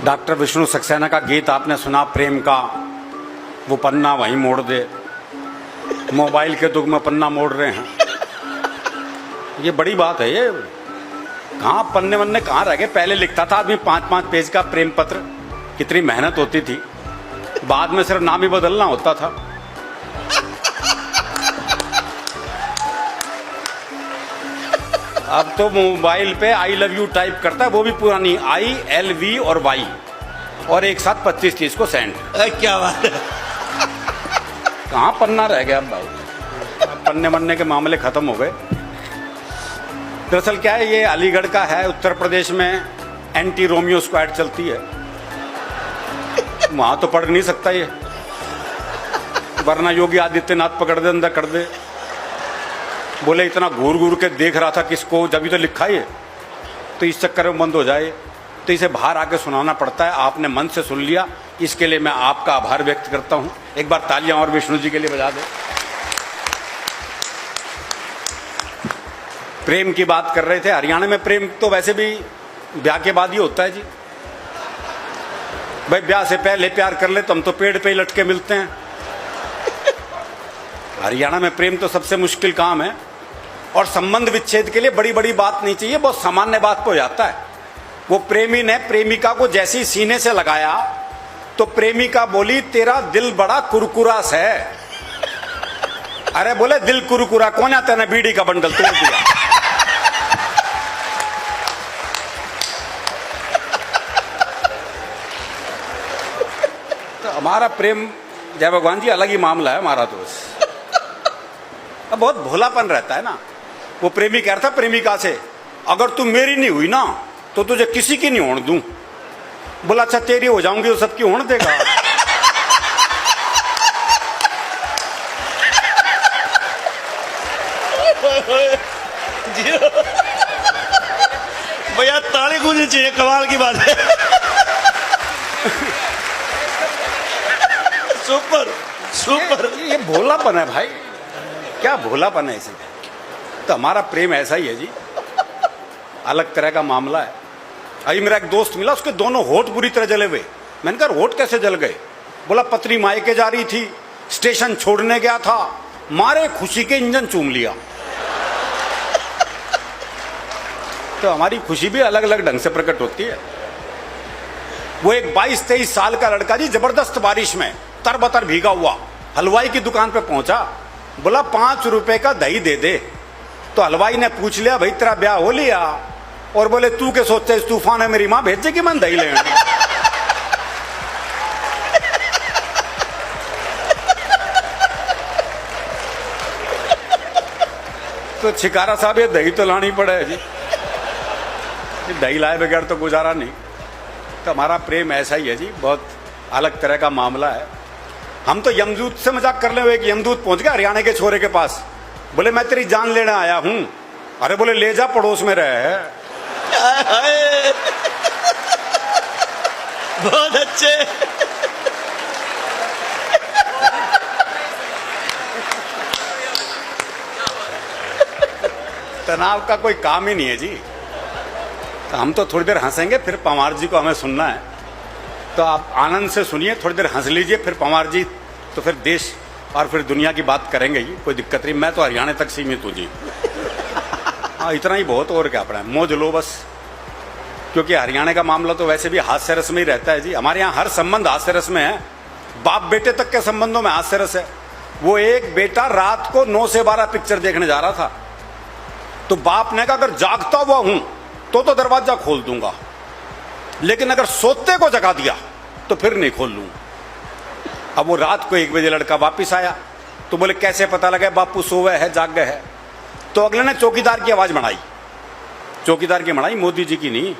Doctor Vishnu Saxena का गीत आपने सुना, प्रेम का वो पन्ना वहीं मोड़ दे। मोबाइल के दुख में पन्ना मोड़ रहे हैं, ये बड़ी बात है। ये कहाँ पन्ने वन्ने कहाँ रह गए? पहले लिखता था आदमी 5-5 पेज का प्रेम पत्र, कितनी मेहनत होती थी। बाद में सिर्फ नाम ही बदलना होता था। अब तो मोबाइल पे आई लव यू टाइप करता है, वो भी पुरानी ILV और Y, और एक साथ 25-30 को सेंड। क्या बात है। कहाँ पन्ना रह गया? अब पन्ने वन्ने के मामले खत्म हो गए। दरअसल क्या है, ये अलीगढ़ का है, उत्तर प्रदेश में एंटी रोमियो स्क्वाड चलती है। वहां तो पढ़ नहीं सकता ये, वरना योगी आदित्यनाथ पकड़ दे, अंदर कर दे। बोले इतना घूर घूर के देख रहा था किसको, जब तो लिखा ही है, तो इस चक्कर में बंद हो जाए। तो इसे बाहर आके सुनाना पड़ता है। आपने मन से सुन लिया, इसके लिए मैं आपका आभार व्यक्त करता हूं। एक बार तालियां और विष्णु जी के लिए बजा दे। प्रेम की बात कर रहे थे। हरियाणा में प्रेम तो वैसे भी ब्याह के बाद ही होता है जी। भाई ब्याह से पहले प्यार कर ले तो हम तो पेड़ पे ही लटके मिलते हैं। हरियाणा में प्रेम तो सबसे मुश्किल काम है, और संबंध विच्छेद के लिए बड़ी बड़ी बात नहीं चाहिए, बहुत सामान्य बात पे हो जाता है। वो प्रेमी ने प्रेमिका को जैसे ही सीने से लगाया तो प्रेमिका बोली, तेरा दिल बड़ा कुरकुरा सा है। अरे बोले दिल कुरकुरा कौन आता है ना, बीड़ी का बंडल तोड़ दिया। तो हमारा प्रेम जय भगवान जी अलग ही मामला है हमारा। तो अब बहुत भोलापन रहता है ना। वो प्रेमी कह रहा था प्रेमिका से, अगर तू मेरी नहीं हुई ना तो तुझे किसी की नहीं होने दूं। बोला अच्छा तेरी हो जाऊंगी तो सबकी होने देगा। भैया ताली गूंजनी चाहिए, कमाल की बात है। Super super. ये भोलापन है भाई, क्या भोलापन है इसे। तो हमारा प्रेम ऐसा ही है जी, अलग तरह का मामला है। अभी मेरा एक दोस्त मिला, उसके दोनों होठ बुरी तरह जले हुए। मैंने कहा होठ कैसे जल गए? बोला पत्नी मायके जा रही थी, स्टेशन छोड़ने गया था, मारे खुशी के इंजन चूम लिया। तो हमारी खुशी भी अलग अलग ढंग से प्रकट होती है। वो एक 22-23 साल का लड़का जी, जबरदस्त बारिश में तरबतर भीगा हुआ हलवाई की दुकान पे पहुंचा। बोला 5 रुपए का दही दे दे। तो हलवाई ने पूछ लिया, भाई तेरा ब्याह हो लिया? और बोले तू के सोचते इस तूफान है मेरी मां भेजेगी मन दही लेने। तो छिकारा साहब ये दही तो लानी पड़े जी, दही लाए बगैर तो गुजारा नहीं। तो हमारा प्रेम ऐसा ही है जी, बहुत अलग तरह का मामला है। हम तो यमदूत से मजाक कर ले। एक यमदूत पहुंच गया हरियाणा के छोरे के पास, बोले मैं तेरी जान लेने आया हूं। अरे बोले ले जा, पड़ोस में रहे। बहुत अच्छे। तनाव का कोई काम ही नहीं है जी। तो हम तो थोड़ी देर हंसेंगे, फिर पंवार जी को हमें सुनना है। तो आप आनंद से सुनिए, थोड़ी देर हंस लीजिए, फिर पंवार जी तो फिर देश और फिर दुनिया की बात करेंगे ही, कोई दिक्कत नहीं। मैं तो हरियाणा तक सीमित हूँ जी। हाँ इतना ही बहुत, और क्या अपना मौज लो बस। क्योंकि हरियाणा का मामला तो वैसे भी हास्य रस में ही रहता है जी। हमारे यहाँ हर संबंध हास्य रस में है, बाप बेटे तक के संबंधों में हास्य रस है। वो एक बेटा रात को 9 से 12 पिक्चर देखने जा रहा था, तो बाप ने कहा अगर जागता हुआ हूं तो दरवाजा खोल दूंगा, लेकिन अगर सोते को जगा दिया तो फिर नहीं खोल लूंगा। अब वो रात को 1 बजे लड़का वापिस आया, तो बोले कैसे पता लगा बापू सोवे है जाग गए है? तो अगले ने चौकीदार की आवाज बढ़ाई। चौकीदार की बढ़ाई, मोदी जी की नहीं।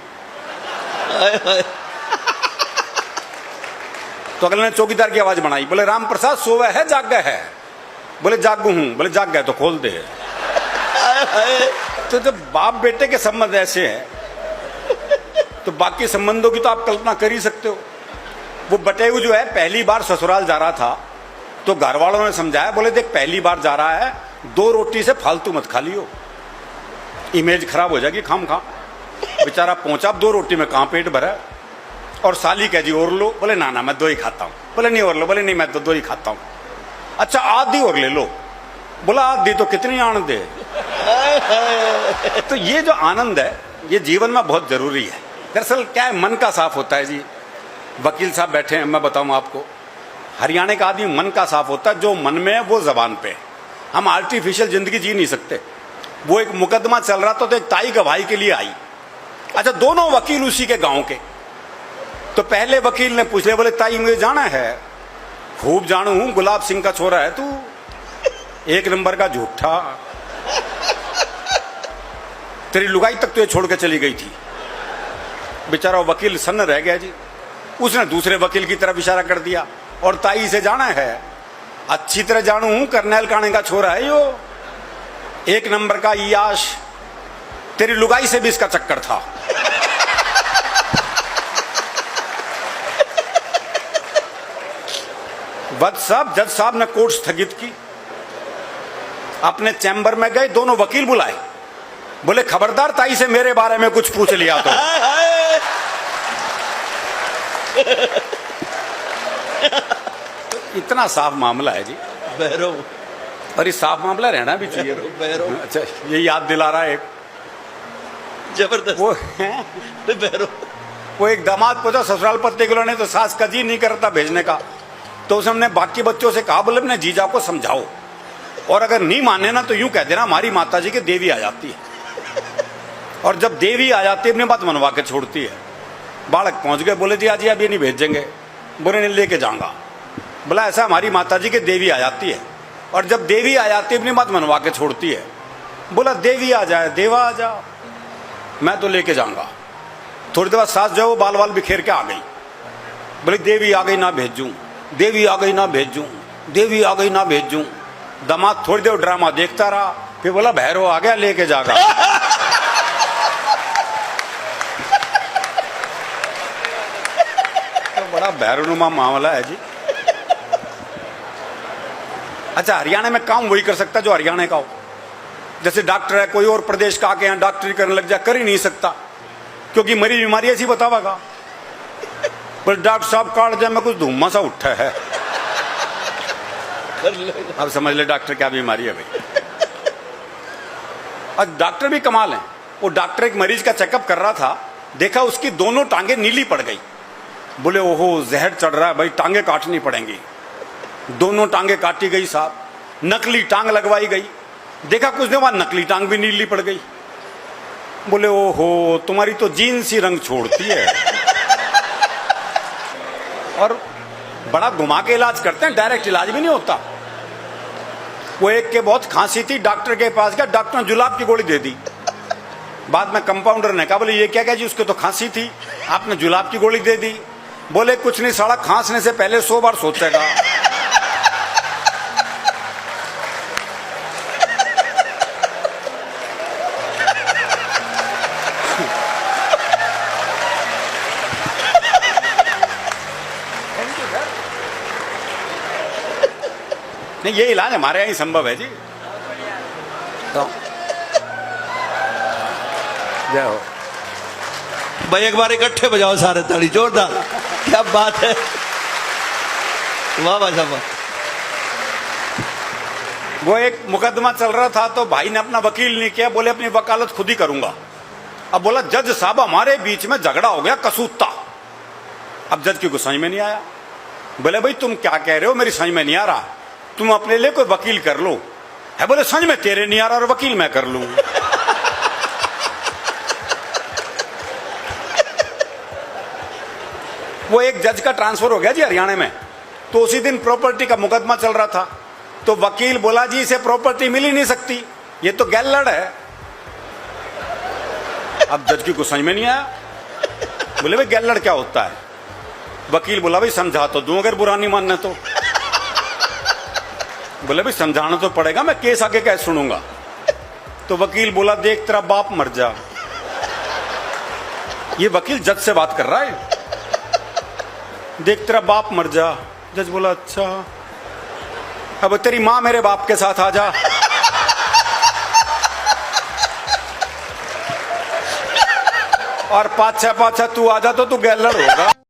तो अगले ने चौकीदार की आवाज बढ़ाई, बोले राम प्रसाद सोवे है जाग गए है? बोले जागू हूं। बोले जाग गए तो खोल दे। तो जब बाप बेटे के संबंध ऐसे हैं तो बाकी संबंधों की तो आप कल्पना कर ही सकते हो। वो बटेऊ जो है पहली बार ससुराल जा रहा था, तो घर वालों ने समझाया, बोले देख पहली बार जा रहा है, 2 रोटी से फालतू मत खा लियो, इमेज खराब हो जाएगी खाम खा। बेचारा पहुंचा, 2 रोटी में कहां पेट भरा। और साली कह जी और लो, बोले ना ना मैं 2 ही खाता हूं। बोले नहीं और लो, बोले नहीं मैं तो 2 ही खाता हूं। अच्छा आधी और ले लो, बोला आधी तो कितनी आनंद है। तो ये जो आनंद है ये जीवन में बहुत जरूरी है। दरअसल क्या है, मन का साफ होता है जी। वकील साहब बैठे हैं, मैं बताऊं आपको, हरियाणा का आदमी मन का साफ होता है, जो मन में है वो जबान पे है। हम आर्टिफिशियल जिंदगी जी नहीं सकते। वो एक मुकदमा चल रहा था तो एक ताई गवाही के लिए आई। अच्छा दोनों वकील उसी के गांव के। तो पहले वकील ने पूछ लिया, बोले ताई मुझे जाना है। खूब जानू हूं, गुलाब सिंह का छोरा है तू, 1 नंबर का झूठा, तेरी लुगाई तक तुझे छोड़ के चली गई थी। बेचारा वकील सन्न रह गया जी। उसने दूसरे वकील की तरफ इशारा कर दिया, और ताई से जाना है, अच्छी तरह जानू हूं, करनैल काणे का छोरा है यो, 1 नंबर का याश, तेरी लुगाई से भी इसका चक्कर था। वक्त साहब, जज साहब ने कोर्ट स्थगित की, अपने चैम्बर में गए, दोनों वकील बुलाए, बोले खबरदार ताई से मेरे बारे में कुछ पूछ लिया तो। इतना साफ मामला है जी भैरव, और ये साफ मामला रहना भी चाहिए। भैरव अच्छा ये याद दिला रहा है एक, जबरदस्त वो भैरव। वो एक दामाद पूछा ससुराल पत्ते किलो ने, तो सास का जी नहीं करता भेजने का। तो उसने बाकी बच्चों से कहा, बोले अपने जीजा को समझाओ, और अगर नहीं माने ना तो यूं कह देना हमारी माता जी की देवी आ जाती है, और जब देवी आ जाती है अपनी बात मनवा के छोड़ती है। बालक पहुंच गए, बोले जी आज अभी नहीं भेजेंगे, बोले नहीं लेके जाऊंगा। बोला ऐसा हमारी माता जी की देवी आ जाती है, और जब देवी आ जाती है अपनी बात मनवा के छोड़ती है। बोला देवी आ जाए देवा आ जाओ, मैं तो लेके जाऊंगा। थोड़ी देर बाद सास जो है वो बाल बाल बिखेर के आ गई। बोले देवी आ गई ना भेजूं, देवी आ गई ना भेजूं, देवी आ गई ना भेजूं। दामाद थोड़ी देर ड्रामा देखता रहा, फिर बोला भैरव आ गया लेके जागा। तो बड़ा भैरवनुमा मामला है जी। अच्छा हरियाणा में काम वही कर सकता है जो हरियाणा का हो। जैसे डॉक्टर है, कोई और प्रदेश का आके यहाँ डॉक्टरी करने लग जाए, कर ही नहीं सकता, क्योंकि मरी बीमारी ऐसी बतावागा। पर डॉक्टर साहब काट जाए में कुछ धुम्मा सा उठा है, अब समझ ले डॉक्टर क्या बीमारी है भाई। और डॉक्टर भी कमाल है। वो डॉक्टर एक मरीज का चेकअप कर रहा था, देखा उसकी दोनों टांगे नीली पड़ गई। बोले ओहो जहर चढ़ रहा है भाई, टांगे काटनी पड़ेंगी। दोनों टांगे काटी गई साहब, नकली टांग लगवाई गई। देखा कुछ देर बाद नकली टांग भी नीली पड़ गई। बोले ओहो तुम्हारी तो जीन्स ही रंग छोड़ती है। और बड़ा घुमा के इलाज करते हैं, डायरेक्ट इलाज भी नहीं होता। वो एक के बहुत खांसी थी, डॉक्टर के पास गया, डॉक्टर ने जुलाब की गोली दे दी। बाद में कंपाउंडर ने कहा, बोले ये क्या जी, उसके तो खांसी थी, आपने जुलाब की गोली दे दी। बोले कुछ नहीं, साला खांसने से पहले 100 बार सोचेगा। नहीं ये इलाज हमारे यहाँ ही संभव है जी। तो जय हो भाई, एक बार इकट्ठे बजाओ सारे ताली, जोरदार, क्या बात है, वाह भाई साहब। वो एक मुकदमा चल रहा था, तो भाई ने अपना वकील नहीं किया, बोले अपनी वकालत खुद ही करूंगा। अब बोला जज साहब हमारे बीच में झगड़ा हो गया कसूता। अब जज की को समझ में नहीं आया। बोले भाई तुम क्या कह रहे हो, मेरी समझ में नहीं आ रहा, तुम अपने लिए कोई वकील कर लो। है बोले समझ में तेरे नहीं आ रहा और वकील मैं कर लूं। वो एक जज का ट्रांसफर हो गया जी हरियाणा में, तो उसी दिन प्रॉपर्टी का मुकदमा चल रहा था। तो वकील बोला जी इसे प्रॉपर्टी मिल ही नहीं सकती, ये तो गैलड़ है। अब जज की कुछ समझ में नहीं आया। बोले भाई गैलड़ क्या होता है। वकील बोला भाई समझा तो दूं अगर बुरा नहीं मानना तो। बोले भाई समझाना तो पड़ेगा, मैं केस आगे कैसे सुनूंगा। तो वकील बोला देख तेरा बाप मर जा। ये वकील जज से बात कर रहा है, देख तेरा बाप मर जा। जज बोला अच्छा, अब तेरी मां मेरे बाप के साथ आ जा। और पाछा पाछा तू आ जा तो तू गैलड़ होगा।